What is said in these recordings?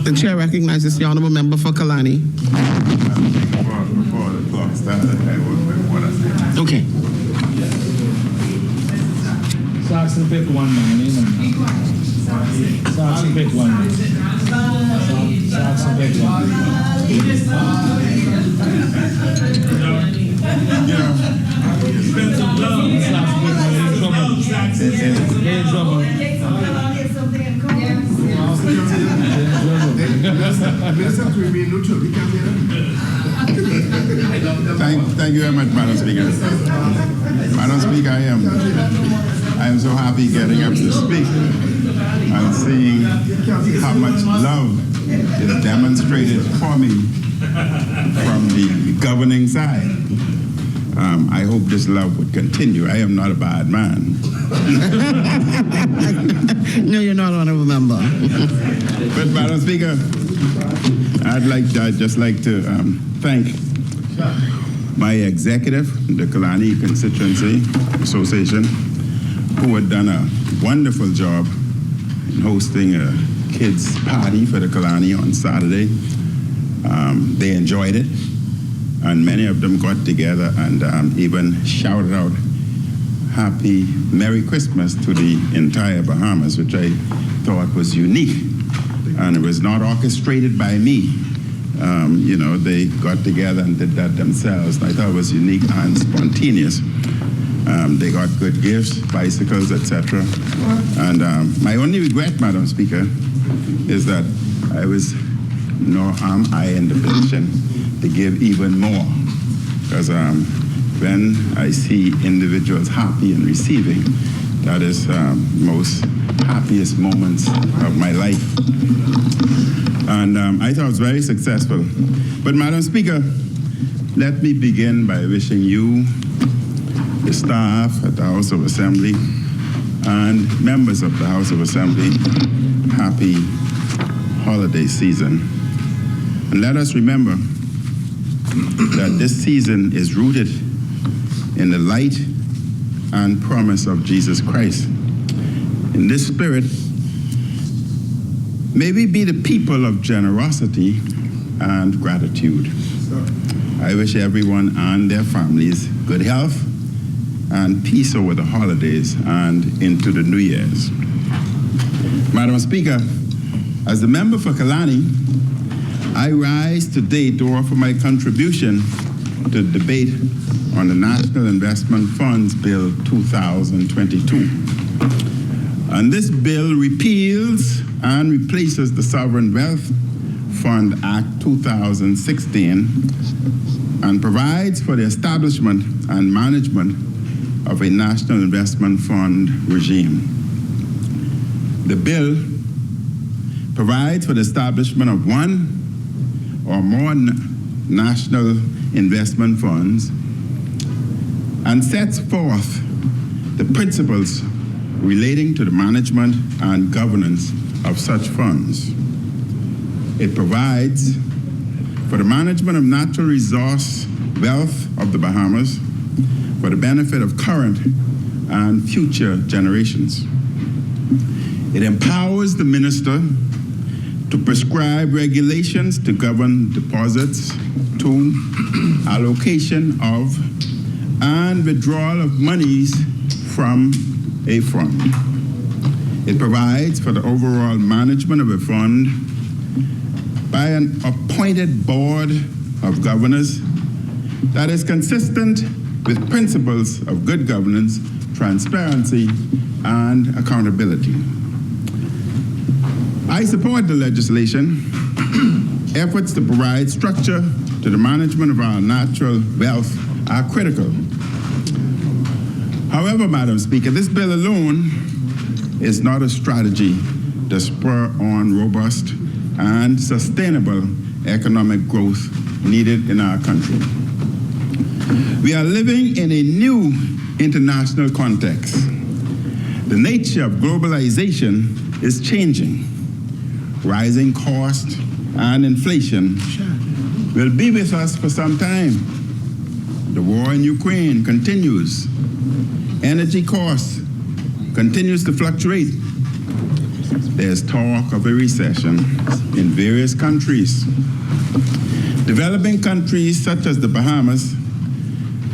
The chair recognizes the honorable member for Kalani. Before the clock started, I want to say. Okay. Saxon pick one man, Saxon pick one man. Saxon pick one. Spend some love. Thank you very much, Madam Speaker. Madam Speaker, I am so happy getting up to speak and seeing how much love is demonstrated for me from the governing side. I hope this love would continue. I am not a bad man. No, you're not, honorable member. But, Madam Speaker, I'd just like to thank my executive, the Kalani Constituency Association, who had done a wonderful job in hosting a kids' party for the Kalani on Saturday. They enjoyed it, and many of them got together and even shouted out Happy Merry Christmas to the entire Bahamas, which I thought was unique. And it was not orchestrated by me. They got together and did that themselves. And I thought it was unique and spontaneous. They got good gifts, bicycles, etc. And my only regret, Madam Speaker, is that nor am I in the position to give even more. Because when I see individuals happy and receiving, that is most happiest moments of my life. And I thought it was very successful. But Madam Speaker, let me begin by wishing you, the staff at the House of Assembly, and members of the House of Assembly, happy holiday season. And let us remember that this season is rooted in the light and promise of Jesus Christ. In this spirit, may we be the people of generosity and gratitude. I wish everyone and their families good health and peace over the holidays and into the New Year's. Madam Speaker, as the member for Kalani, I rise today to offer my contribution to the debate on the National Investment Funds Bill 2022. And this bill repeals and replaces the Sovereign Wealth Fund Act 2016 and provides for the establishment and management of a National Investment Fund regime. The bill provides for the establishment of one or more national investment funds and sets forth the principles relating to the management and governance of such funds. It provides for the management of natural resource wealth of the Bahamas for the benefit of current and future generations. It empowers the minister to prescribe regulations to govern deposits, to allocation of and withdrawal of monies from a fund. It provides for the overall management of a fund by an appointed board of governors that is consistent with principles of good governance, transparency, and accountability. I support the legislation. Efforts to provide structure to the management of our natural wealth are critical. However, Madam Speaker, this bill alone is not a strategy to spur on robust and sustainable economic growth needed in our country. We are living in a new international context. The nature of globalization is changing. Rising cost and inflation will be with us for some time. The war in Ukraine continues. Energy costs continues to fluctuate. there's talk of a recession in various countries. Developing countries such as the Bahamas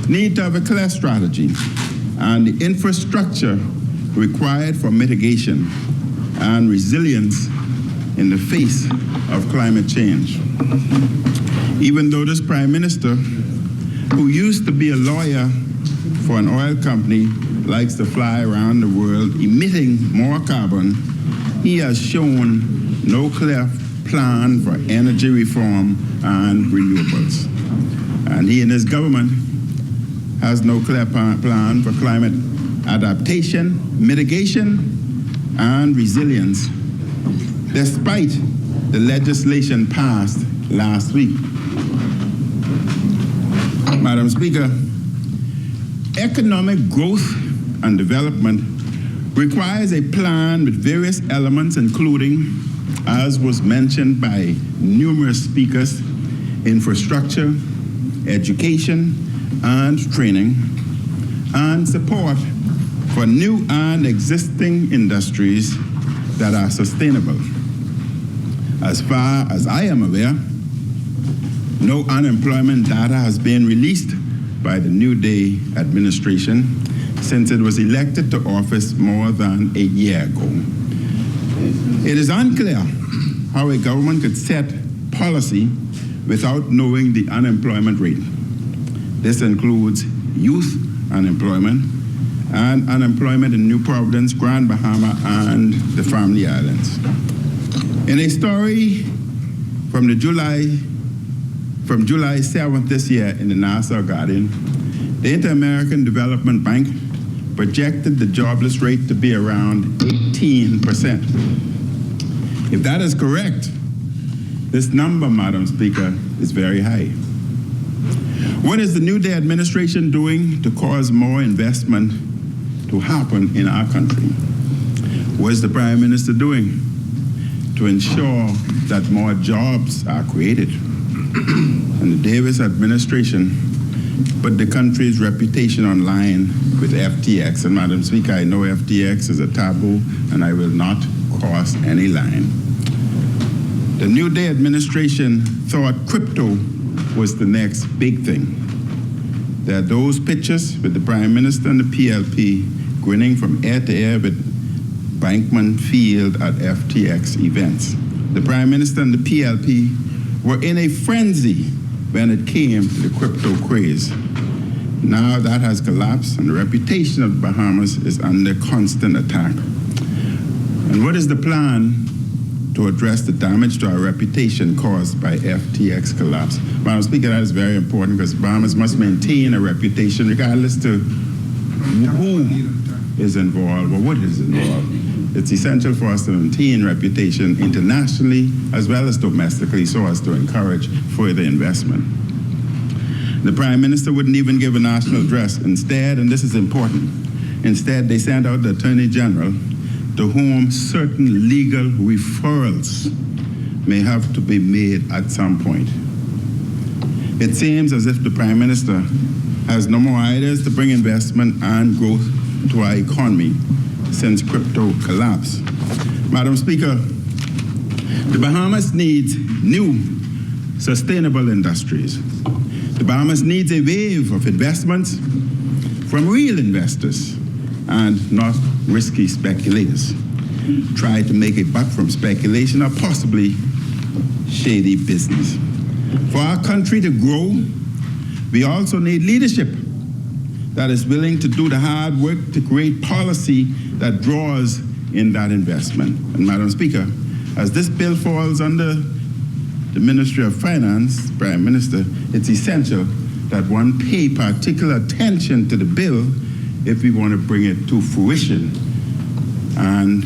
need to have a clear strategy and the infrastructure required for mitigation and resilience in the face of climate change. Even though this Prime Minister, who used to be a lawyer for an oil company, likes to fly around the world emitting more carbon, he has shown no clear plan for energy reform and renewables. And he and his government has no clear plan for climate adaptation, mitigation, and resilience, despite the legislation passed last week. Madam Speaker, economic growth and development requires a plan with various elements, including, as was mentioned by numerous speakers, infrastructure, education, and training, and support for new and existing industries that are sustainable. As far as I am aware, no unemployment data has been released by the New Day administration since it was elected to office more than a year ago. It is unclear how a government could set policy without knowing the unemployment rate. This includes youth unemployment and unemployment in New Providence, Grand Bahama, and the Family Islands. In a story from July 7th this year in the Nassau Guardian, the Inter-American Development Bank projected the jobless rate to be around 18%. If that is correct, this number, Madam Speaker, is very high. What is the New Day administration doing to cause more investment to happen in our country? What is the Prime Minister doing to ensure that more jobs are created? And the Davis administration put the country's reputation on line with FTX. And Madam Speaker, I know FTX is a taboo, and I will not cross any line. The New Day administration thought crypto was the next big thing. There are those pictures with the Prime Minister and the PLP grinning from ear to ear with Bankman Field at FTX events. The Prime Minister and the PLP were in a frenzy when it came to the crypto craze. Now that has collapsed and the reputation of the Bahamas is under constant attack. And what is the plan to address the damage to our reputation caused by FTX collapse? Madam Speaker, that is very important because Bahamas must maintain a reputation regardless to who is involved or what is involved. It's essential for us to maintain reputation internationally as well as domestically so as to encourage further investment. The Prime Minister wouldn't even give a national address. Instead, and this is important, instead they sent out the Attorney General to whom certain legal referrals may have to be made at some point. It seems as if the Prime Minister has no more ideas to bring investment and growth to our economy since crypto collapsed. Madam Speaker, the Bahamas needs new sustainable industries. The Bahamas needs a wave of investments from real investors and not risky speculators. Try to make a buck from speculation or possibly shady business. For our country to grow, we also need leadership that is willing to do the hard work to create policy that draws in that investment. And Madam Speaker, as this bill falls under the Ministry of Finance, Prime Minister, it's essential that one pay particular attention to the bill if we want to bring it to fruition and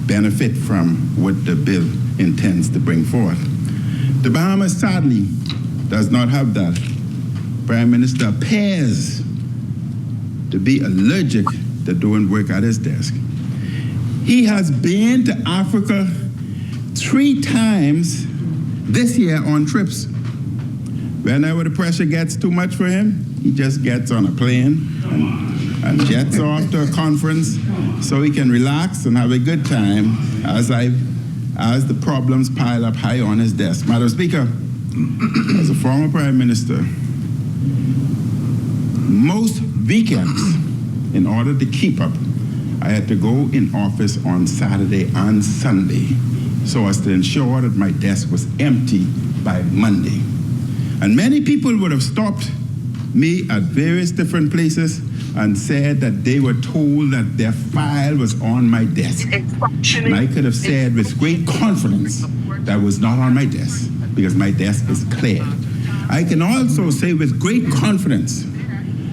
benefit from what the bill intends to bring forth. The Bahamas sadly does not have that. Prime Minister appears to be allergic to doing work at his desk. He has been to Africa 3 times this year on trips. Whenever the pressure gets too much for him, he just gets on a plane and and jets off to a conference so he can relax and have a good time as the problems pile up high on his desk. Madam Speaker, as a former Prime Minister, most weekends, in order to keep up, I had to go in office on Saturday and Sunday so as to ensure that my desk was empty by Monday. And many people would have stopped me at various different places and said that they were told that their file was on my desk. And I could have said with great confidence that was not on my desk because my desk is cleared. I can also say with great confidence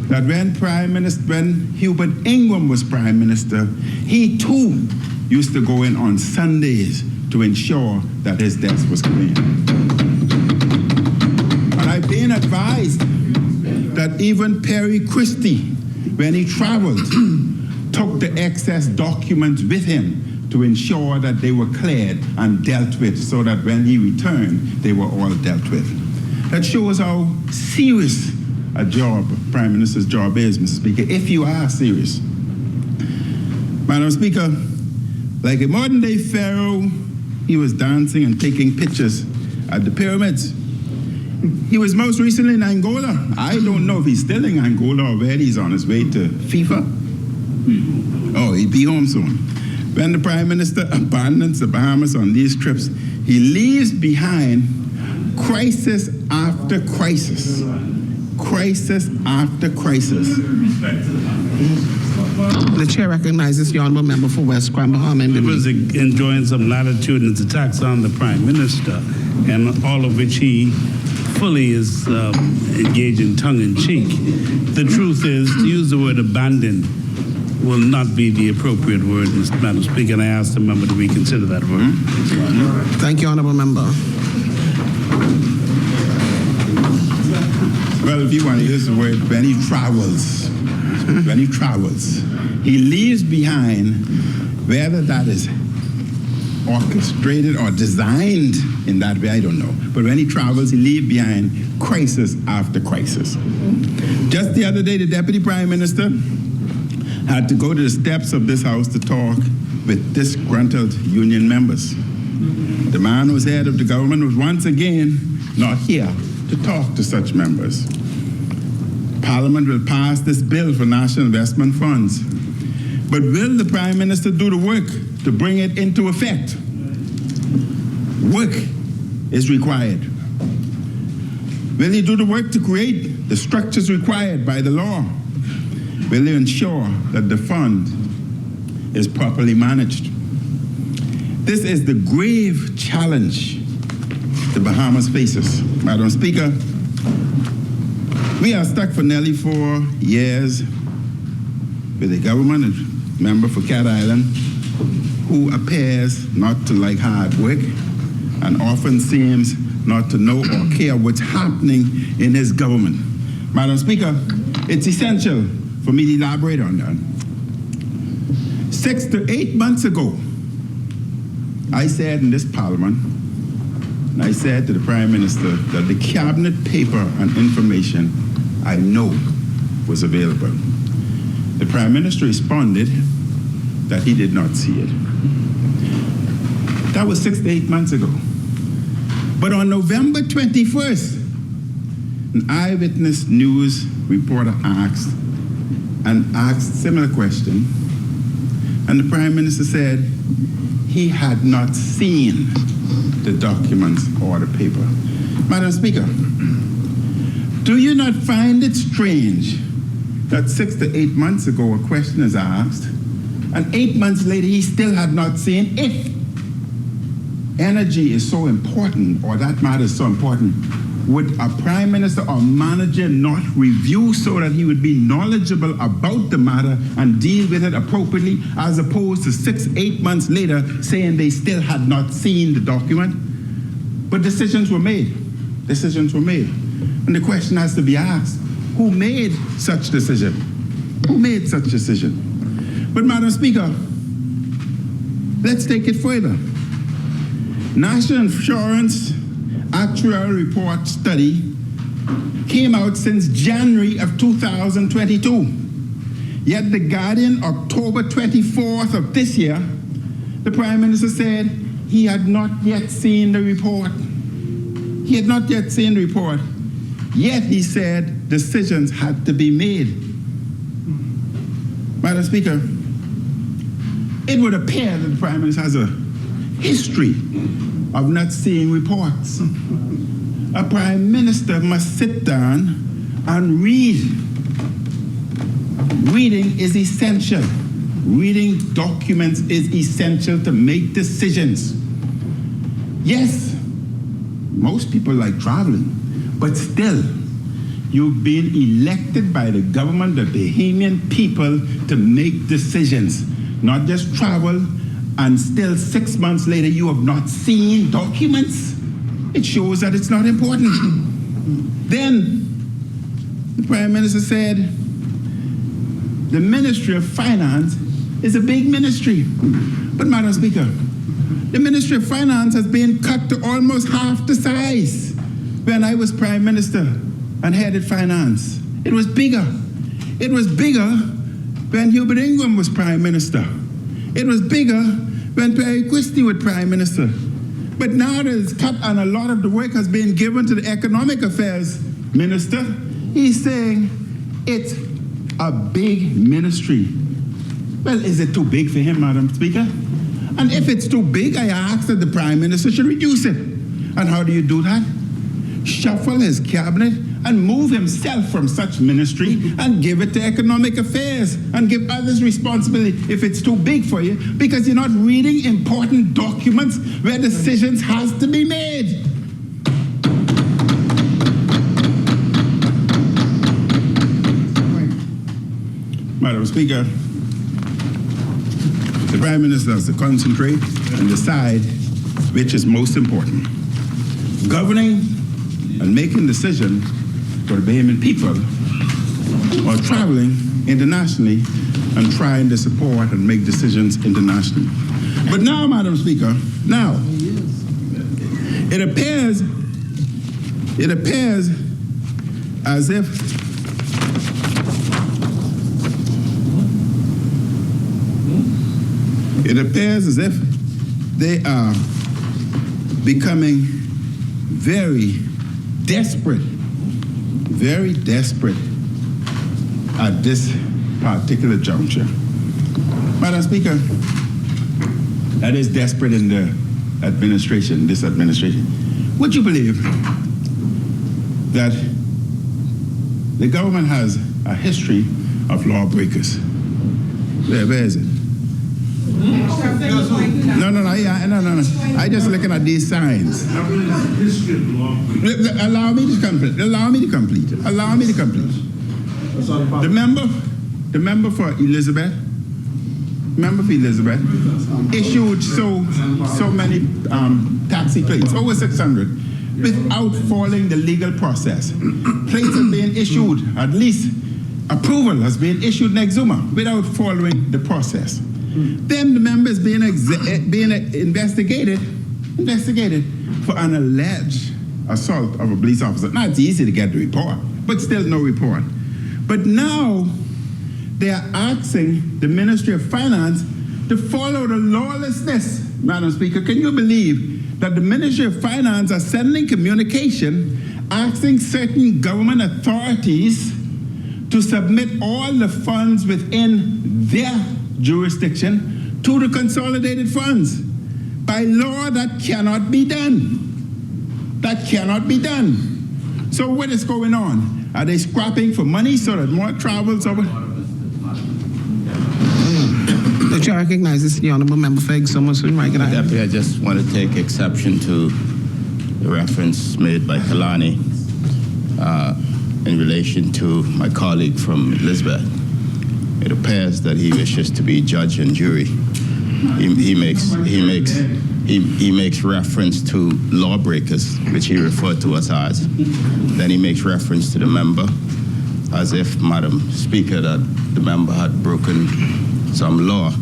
that when Hubert Ingram was Prime Minister, he too used to go in on Sundays to ensure that his desk was clean. And I've been advised that even Perry Christie, when he traveled, took the excess documents with him to ensure that they were cleared and dealt with so that when he returned, they were all dealt with. That shows how serious a job, Prime Minister's job is, Mr. Speaker, if you are serious. Madam Speaker, like a modern day pharaoh, he was dancing and taking pictures at the pyramids. He was most recently in Angola. I don't know if he's still in Angola or whether he's on his way to FIFA. Oh, he'll be home soon. When the Prime Minister abandons the Bahamas on these trips, he leaves behind crisis after crisis. Crisis after crisis. The chair recognizes the honourable member for West Cranbourne. He was enjoying some latitude in his attacks on the Prime Minister, and all of which he fully is engaged in tongue-in-cheek. The truth is, to use the word abandon will not be the appropriate word, Madam Speaker, and I ask the member to reconsider that word. Thank you, honourable member. Well, if you want to use the word, when he travels, he leaves behind, whether that is orchestrated or designed in that way, I don't know. But when he travels, he leaves behind crisis after crisis. Just the other day, the Deputy Prime Minister had to go to the steps of this House to talk with disgruntled union members. The man who was head of the government was once again not here to talk to such members. Parliament will pass this bill for national investment funds. But will the Prime Minister do the work to bring it into effect? Work is required. Will he do the work to create the structures required by the law? Will he ensure that the fund is properly managed? This is the grave challenge the Bahamas faces. Madam Speaker, we are stuck for nearly 4 years with a government member for Cat Island who appears not to like hard work and often seems not to know or care what's happening in his government. Madam Speaker, it's essential for me to elaborate on that. 6 to 8 months ago, I said in this Parliament, and I said to the Prime Minister that the cabinet paper and information I know was available. The Prime Minister responded that he did not see it. That was 6 to 8 months ago. But on November 21st, an eyewitness news reporter asked similar question, and the Prime Minister said he had not seen the documents or the paper. Madam Speaker, do you not find it strange that 6 to 8 months ago a question is asked, and 8 months later he still had not seen? If energy is so important, or that matter is so important, would a Prime Minister or manager not review so that he would be knowledgeable about the matter and deal with it appropriately, as opposed to 6, 8 months later saying they still had not seen the document? But decisions were made. Decisions were made. And the question has to be asked, who made such decision? Who made such decision? But Madam Speaker, let's take it further. National Insurance Actuarial Report study came out since January of 2022. Yet the Guardian, October 24th of this year, the Prime Minister said he had not yet seen the report. He had not yet seen the report. Yet he said decisions had to be made. Madam Speaker, it would appear that the Prime Minister has a history of not seeing reports. A Prime Minister must sit down and read. Reading is essential. Reading documents is essential to make decisions. Yes, most people like traveling, but still, you've been elected by the government, the Bahamian people, to make decisions, not just travel, and still 6 months later you have not seen documents. It shows that it's not important. Then the Prime Minister said the Ministry of Finance is a big ministry. But Madam Speaker, the Ministry of Finance has been cut to almost half the size when I was Prime Minister and headed finance. It was bigger. It was bigger when Hubert Ingram was Prime Minister. It was bigger when Perry Christie was Prime Minister. But now that it's cut and a lot of the work has been given to the Economic Affairs Minister, he's saying it's a big ministry. Well, is it too big for him, Madam Speaker? And if it's too big, I ask that the Prime Minister should reduce it. And how do you do that? Shuffle his cabinet and move himself from such ministry and give it to Economic Affairs and give others responsibility if it's too big for you, because you're not reading important documents where decisions has to be made. Madam Speaker, the Prime Minister has to concentrate and decide which is most important. Governing and making decisions for the Bahamian people, or traveling internationally and trying to support and make decisions internationally. But now, Madam Speaker, now, it appears as if they are becoming very desperate at this particular juncture. Madam Speaker, that is desperate in the administration, this administration. Would you believe that the government has a history of lawbreakers? Where is it? No. I just looking at these signs. Allow me to complete. The member for Elizabeth, issued so many taxi plates, over 600, without following the legal process. Plates are being issued, at least approval has been issued in Exuma without following the process. Then the member is being investigated for an alleged assault of a police officer. Now it's easy to get the report, but still no report. But now they are asking the Ministry of Finance to follow the lawlessness. Madam Speaker, can you believe that the Ministry of Finance are sending communication asking certain government authorities to submit all the funds within their jurisdiction to the consolidated funds? By law, that cannot be done. That cannot be done. So what is going on? Are they scrapping for money so that more travels over? The chair recognizes the honourable member for Exuma. Deputy, I just want to take exception to the reference made by Kalani in relation to my colleague from Elizabeth. It appears that he wishes to be judge and jury. He makes reference to lawbreakers, which he referred to us as. Then he makes reference to the member, as if, Madam Speaker, that the member had broken some law.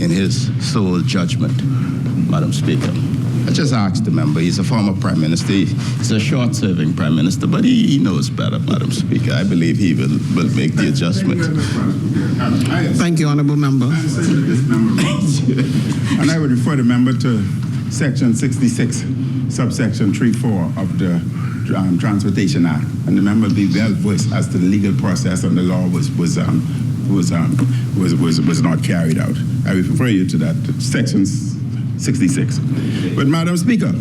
in his sole judgment, Madam Speaker. I just asked the member. He's a former prime minister. He's a short-serving prime minister, but he knows better, Madam Speaker. I believe he will make the adjustment. Thank you, honourable member. And I would refer the member to Section 66, subsection 3(4) of the Transportation Act, and the member be well versed as to the legal process and the law was not carried out. I refer you to that, Section 66. But Madam Speaker,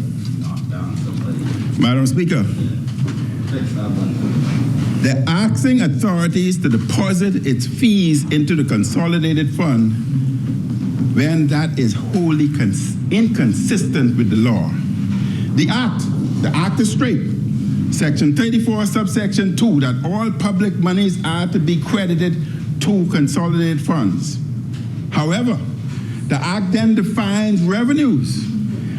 they're asking authorities to deposit its fees into the consolidated fund when that is wholly inconsistent with the law. The act is straight. Section 34, subsection 2, that all public monies are to be credited to consolidated funds. However, the act then defines revenues,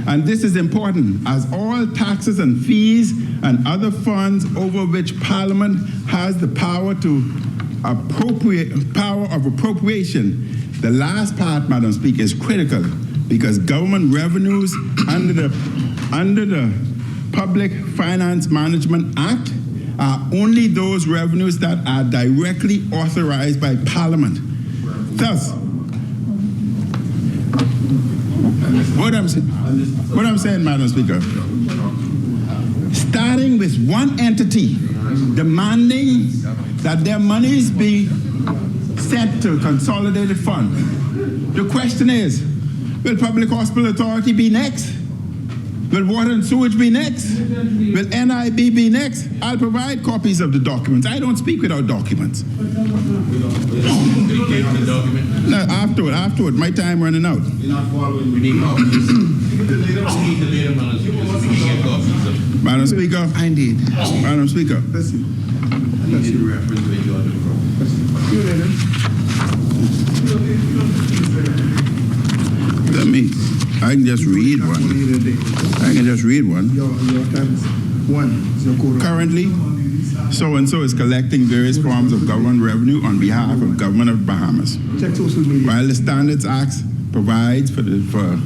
and this is important, as all taxes and fees and other funds over which Parliament has the power of appropriation. The last part, Madam Speaker, is critical because government revenues under the Public Finance Management Act are only those revenues that are directly authorized by Parliament. Thus, what I'm saying, Madam Speaker, starting with one entity demanding that their monies be sent to a consolidated fund. The question is, will Public Hospital Authority be next? Will Water and Sewage be next? Will NIB be next? I'll provide copies of the documents. I don't speak without documents. No, afterward, my time running out. Madam Speaker. Indeed. Madam Speaker. I can just read one. Currently, so-and-so is collecting various forms of government revenue on behalf of government of Bahamas. While the Standards Act provides for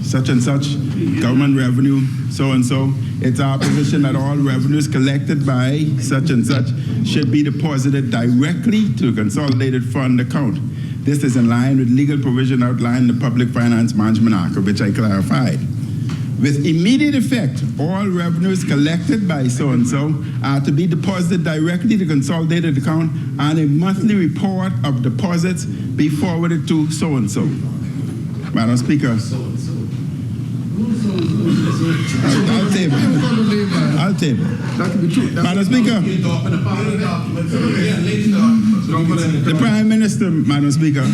such and such government revenue, so-and-so, it's our position that all revenues collected by such and such should be deposited directly to a consolidated fund account. This is in line with legal provision outlined in the Public Finance Management Act, of which I clarified. With immediate effect, all revenues collected by so-and-so are to be deposited directly to consolidated account, and a monthly report of deposits be forwarded to so-and-so. Madam Speaker. I'll table. Madam Speaker. The Prime Minister, Madam Speaker.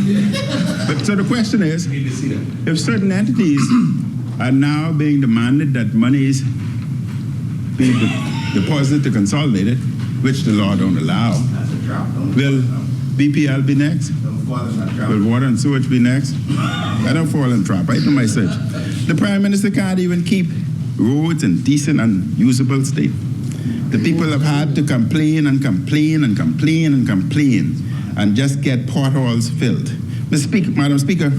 So the question is, if certain entities are now being demanded that monies be deposited to consolidated, which the law don't allow, will BPL be next? Will Water and Sewage be next? I don't fall in trap. I do my search. The Prime Minister can't even keep roads in decent and usable state. The people have had to complain and complain and complain and complain and just get potholes filled. Madam Speaker,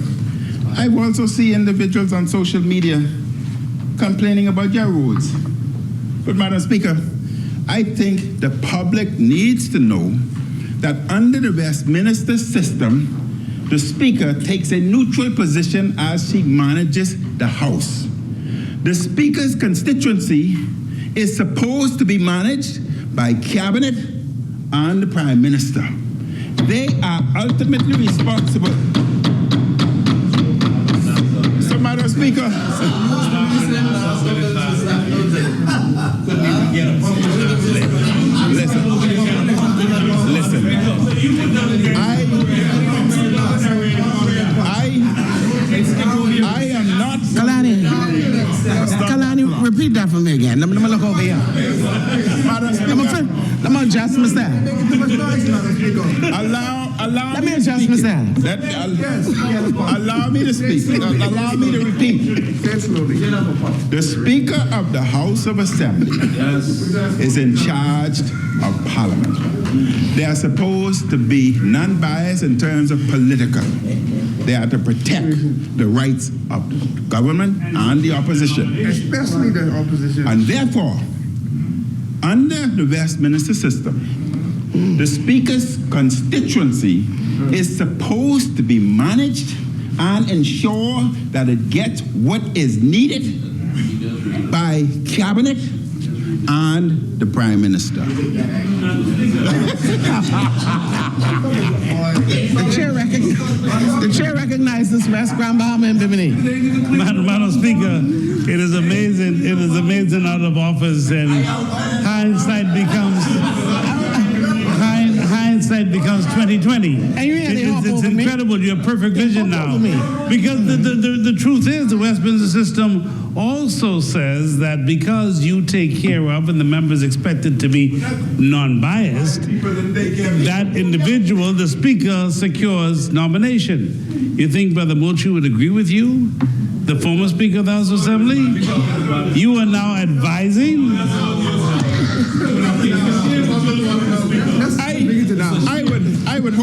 I've also seen individuals on social media complaining about your roads. But Madam Speaker, I think the public needs to know that under the Westminster system, the Speaker takes a neutral position as she manages the House. The Speaker's constituency is supposed to be managed by Cabinet and the Prime Minister. They are ultimately responsible. So, Madam Speaker. Listen. I am not. Kalani, repeat that for me again. Let me look over here. Let me adjust myself. allow Let me me to adjust speak. my stand. Allow me to speak. Allow me to repeat. The Speaker of the House of Assembly is in charge of Parliament. They are supposed to be non-biased in terms of political. They are to protect the rights of the government and the opposition. Especially the opposition. And therefore, under the Westminster system, the Speaker's constituency is supposed to be managed and ensure that it gets what is needed by cabinet and the Prime Minister. The chair recognizes West Grand Bahama and Bimini. Madam Speaker, it is amazing out of office, and hindsight becomes 2020. And you had to hop It's over me. incredible. You have perfect vision Hop now. over me. Because the truth is, the Westminster system also says that because you take care of, and the members expected to be non-biased, that individual, the Speaker, secures nomination. You think Brother Mochi would agree with you? The former Speaker of the House of Assembly? You are now advising? I would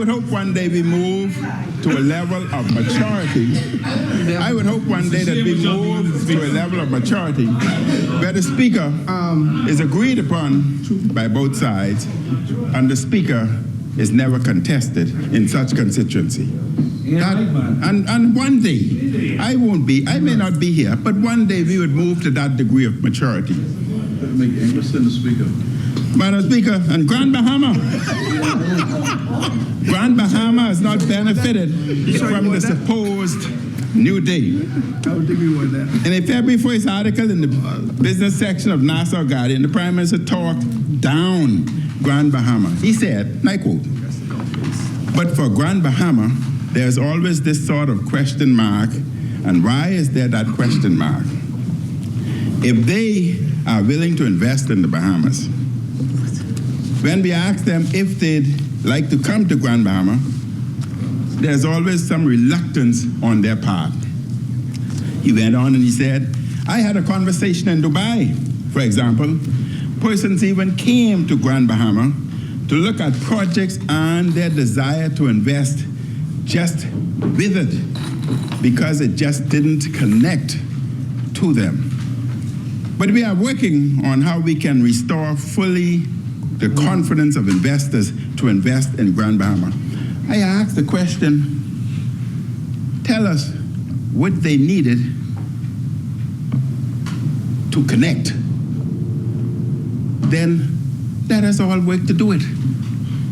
hope one day we move to a level of maturity. I would hope one day that we move to a level of maturity where the Speaker is agreed upon by both sides, and the Speaker is never contested in such constituency. And one day, I may not be here, but one day we would move to that degree of maturity. Madam Speaker, and Grand Bahama has not benefited from the supposed New Day. I would agree with that. In a February 1st article in the business section of Nassau Guardian, the Prime Minister talked down Grand Bahama. He said, and I quote, "But for Grand Bahama, there's always this sort of question mark, and why is there that question mark? If they are willing to invest in the Bahamas, when we ask them if they'd like to come to Grand Bahama, there's always some reluctance on their part." He went on and he said, "I had a conversation in Dubai, for example. Persons even came to Grand Bahama to look at projects and their desire to invest just withered because it just didn't connect to them. But we are working on how we can restore fully the confidence of investors to invest in Grand Bahama." I asked the question, tell us what they needed to connect. Then let us all work to do it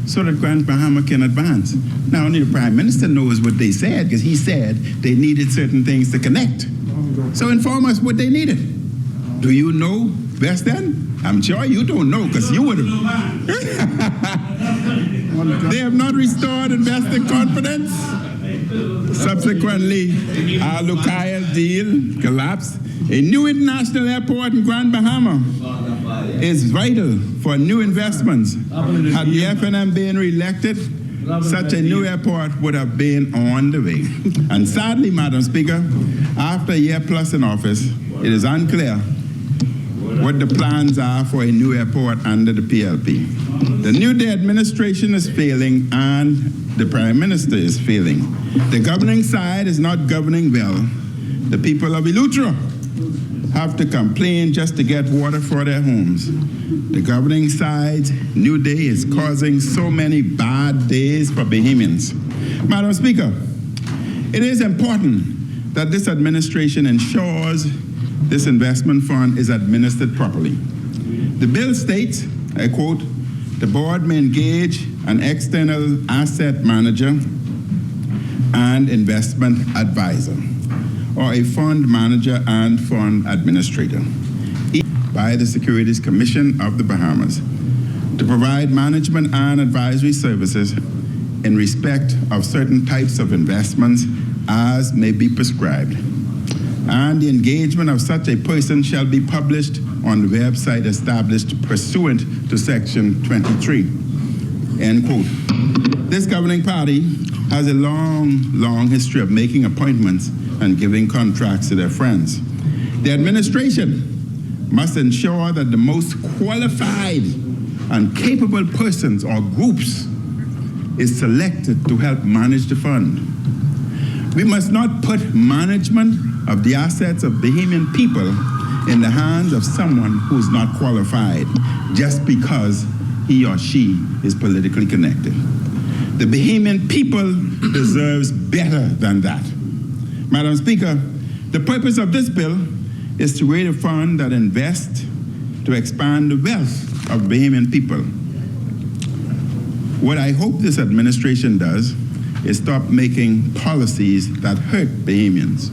so that Grand Bahama can advance. Now, only the Prime Minister knows what they said, because he said they needed certain things to connect. So inform us what they needed. Do you know best then? I'm sure you don't know, because you would have. They have not restored investor confidence. Subsequently, our Lucaia deal collapsed. A new international airport in Grand Bahama is vital for new investments. Had the FNM been re-elected, such a new airport would have been on the way. And sadly, Madam Speaker, after a year plus in office, it is unclear what the plans are for a new airport under the PLP. The New Day administration is failing, and the Prime Minister is failing. The governing side is not governing well. The people of Eleuthera have to complain just to get water for their homes. The governing side, New Day, is causing so many bad days for Bahamians. Madam Speaker, it is important that this administration ensures this investment fund is administered properly. The bill states, I quote, "The board may engage an external asset manager and investment advisor, or a fund manager and fund administrator, by the Securities Commission of the Bahamas, to provide management and advisory services in respect of certain types of investments as may be prescribed. And the engagement of such a person shall be published on the website established pursuant to Section 23. end quote. This governing party has a long history of making appointments and giving contracts to their friends. The administration must ensure that the most qualified and capable persons or groups is selected to help manage the fund. We must not put management of the assets of Bahamian people in the hands of someone who is not qualified just because he or she is politically connected. The Bahamian people deserves better than that. Madam Speaker, the purpose of this bill is to create a fund that invests to expand the wealth of Bahamian people. What I hope this administration does is stop making policies that hurt Bahamians.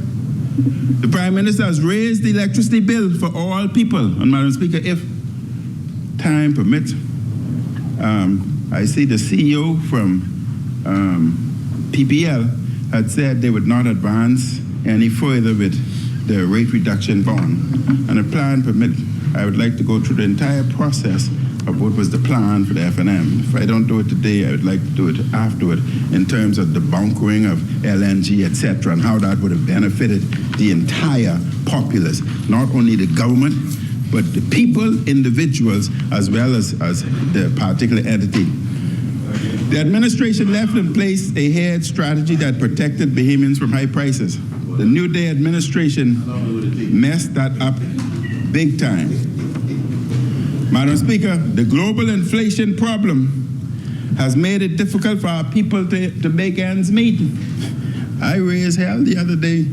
The Prime Minister has raised the electricity bill for all people. And Madam Speaker, if time permits, I see the CEO from PPL had said they would not advance any further with the rate reduction bond. And if plan permit, I would like to go through the entire process of what was the plan for the FNM. If I don't do it today, I would like to do it afterward in terms of the bunkering of LNG, etc., and how that would have benefited the entire populace, not only the government, but the people, individuals, as well as the particular entity. The administration left in place a hedge strategy that protected Bahamians from high prices. The New Day administration messed that up big time. Madam Speaker, the global inflation problem has made it difficult for our people to make ends meet. I raised hell the other day,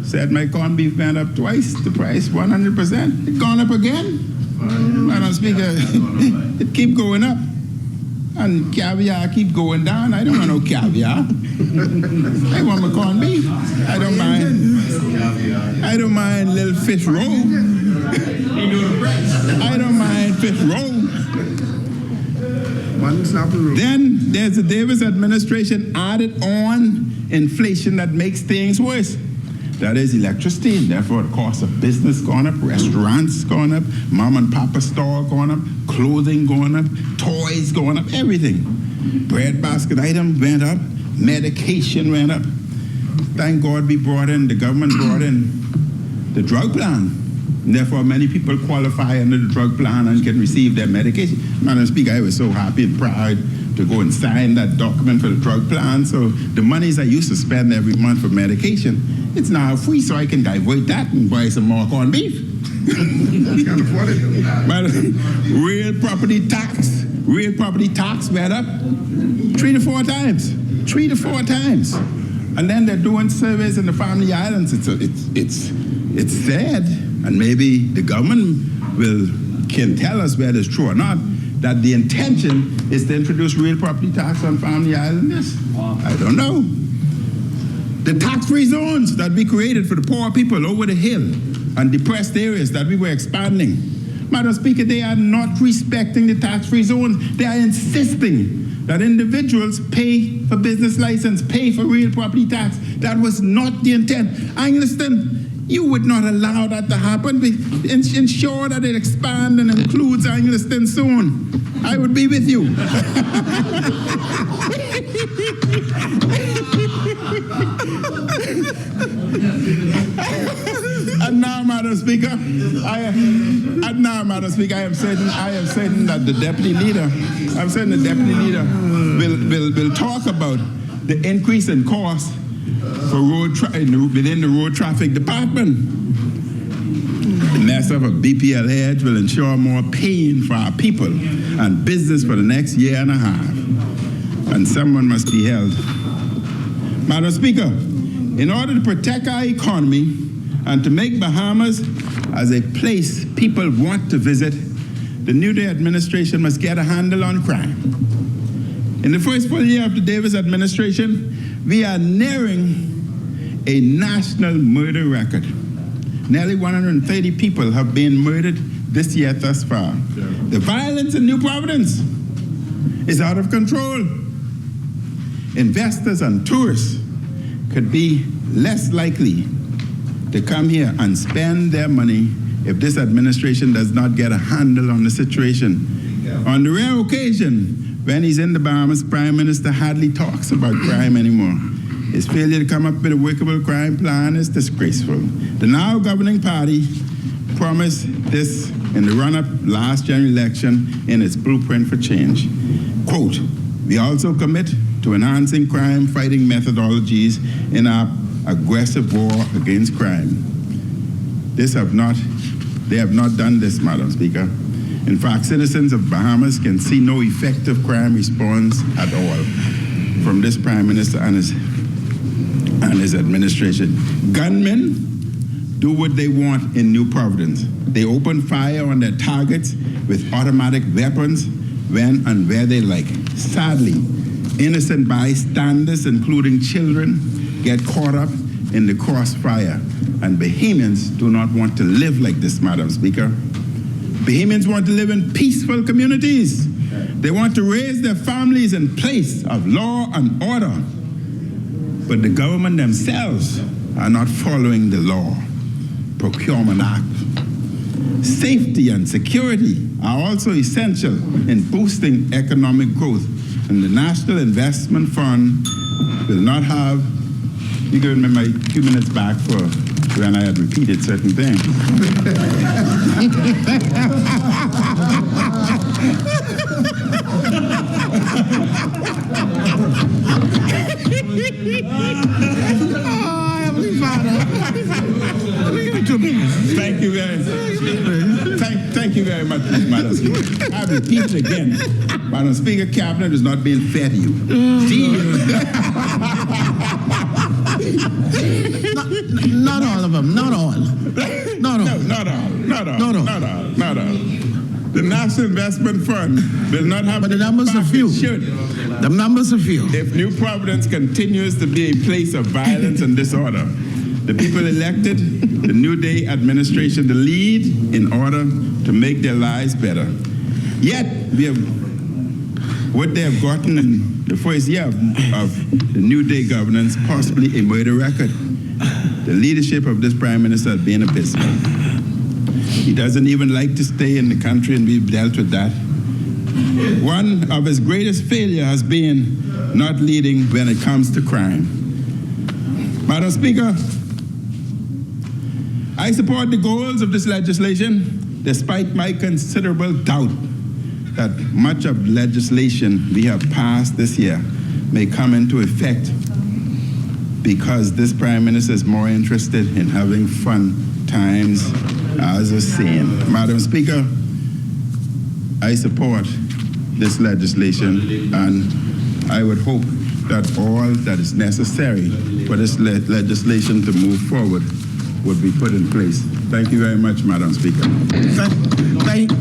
said my corned beef went up twice the price, 100%. It gone up again. Madam Speaker, it keep going up. And caviar keep going down. I don't want no caviar. I want my corned beef. I don't mind little fish roll. I don't mind fish roll. Then there's the Davis administration added on inflation that makes things worse. That is electricity, and therefore the cost of business going up, restaurants going up, mom and papa store going up, clothing going up, toys going up, everything. Bread basket item went up, medication went up. Thank God the government brought in the drug plan. And therefore many people qualify under the drug plan and can receive their medication. Madam Speaker, I was so happy and proud to go and sign that document for the drug plan. So the monies I used to spend every month for medication, it's now free, so I can divert that and buy some more corned beef. Can't afford it. But real property tax went up 3 to 4 times. 3 to 4 times. And then they're doing surveys in the Family Islands. It's sad, and maybe the government can tell us whether it's true or not, that the intention is to introduce real property tax on Family Islanders. I don't know. The tax-free zones that we created for the poor people over the hill and depressed areas that we were expanding. Madam Speaker, they are not respecting the tax-free zones. They are insisting that individuals pay for business license, pay for real property tax. That was not the intent. Angliston, you would not allow that to happen. Ensure that it expands and includes Angliston soon. I would be with you. And now, Madam Speaker, I am certain that the deputy leader, will talk about the increase in cost for within the road traffic department. The mess of a BPL hedge will ensure more pain for our people and business for the next year and a half. And someone must be held. Madam Speaker, in order to protect our economy and to make Bahamas as a place people want to visit, the New Day administration must get a handle on crime. In the first full year of the Davis administration, we are nearing a national murder record. Nearly 130 people have been murdered this year thus far. The violence in New Providence is out of control. Investors and tourists could be less likely to come here and spend their money if this administration does not get a handle on the situation. On the rare occasion When he's in the Bahamas, Prime Minister hardly talks about crime anymore. His failure to come up with a workable crime plan is disgraceful. The now governing party promised this in the run-up last general election in its blueprint for change. Quote, we also commit to enhancing crime-fighting methodologies in our aggressive war against crime. They have not done this, Madam Speaker. In fact, citizens of Bahamas can see no effective crime response at all from this Prime Minister and his administration. Gunmen do what they want in New Providence. They open fire on their targets with automatic weapons when and where they like. Sadly, innocent bystanders, including children, get caught up in the crossfire. And Bahamians do not want to live like this, Madam Speaker. Bahamians want to live in peaceful communities. They want to raise their families in place of law and order. But the government themselves are not following the law. Procurement Act. Safety and security are also essential in boosting economic growth. And the National Investment Fund will not have, you gave me my 2 minutes back for when I had repeated certain things. Heavenly Father. Thank you very much, Madam Speaker. I repeat it again. Madam Speaker, Cabinet is not being fair to you. Not all of them. Not all. Not all. No, not all. The National Investment Fund will not have. But the numbers are few. The numbers are few. If New Providence continues to be a place of violence and disorder, the people elected the New Day administration to lead in order to make their lives better. Yet, what they have gotten in the first year of the New Day governance, possibly a murder record. The leadership of this Prime Minister has been abysmal. He doesn't even like to stay in the country, and we've dealt with that. One of his greatest failures has been not leading when it comes to crime. Madam Speaker, I support the goals of this legislation, despite my considerable doubt that much of legislation we have passed this year may come into effect because this Prime Minister is more interested in having fun times as a saying. Madam Speaker, I support this legislation, and I would hope that all that is necessary for this legislation to move forward would be put in place. Thank you very much, Madam Speaker.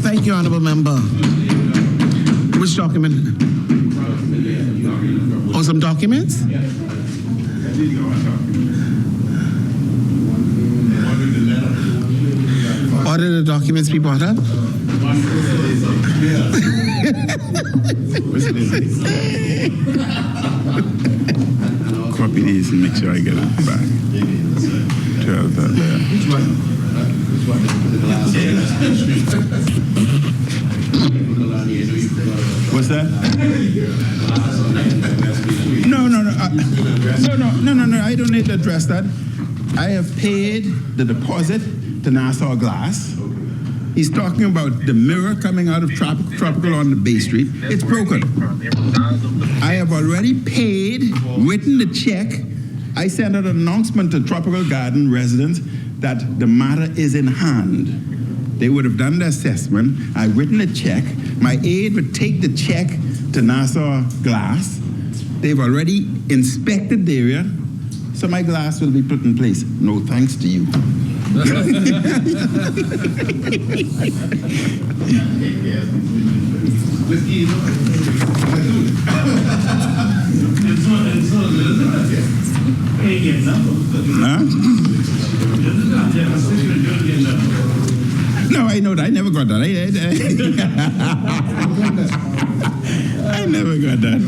Thank you, Honourable Member. Which document? Oh, some documents? What are the documents we brought up? Copy these and make sure I get it back. 12 there. Which one? What's that? No. I don't need to address that. I have paid the deposit to Nassau Glass. He's talking about the mirror coming out of Tropical on the Bay Street. It's broken. I have already paid, written the check. I sent out an announcement to Tropical Garden residents that the matter is in hand. They would have done the assessment. I've written a check. My aide would take the check to Nassau Glass. They've already inspected the area, so my glass will be put in place. No thanks to you. Huh? No, I know that. I never got that. I never got that.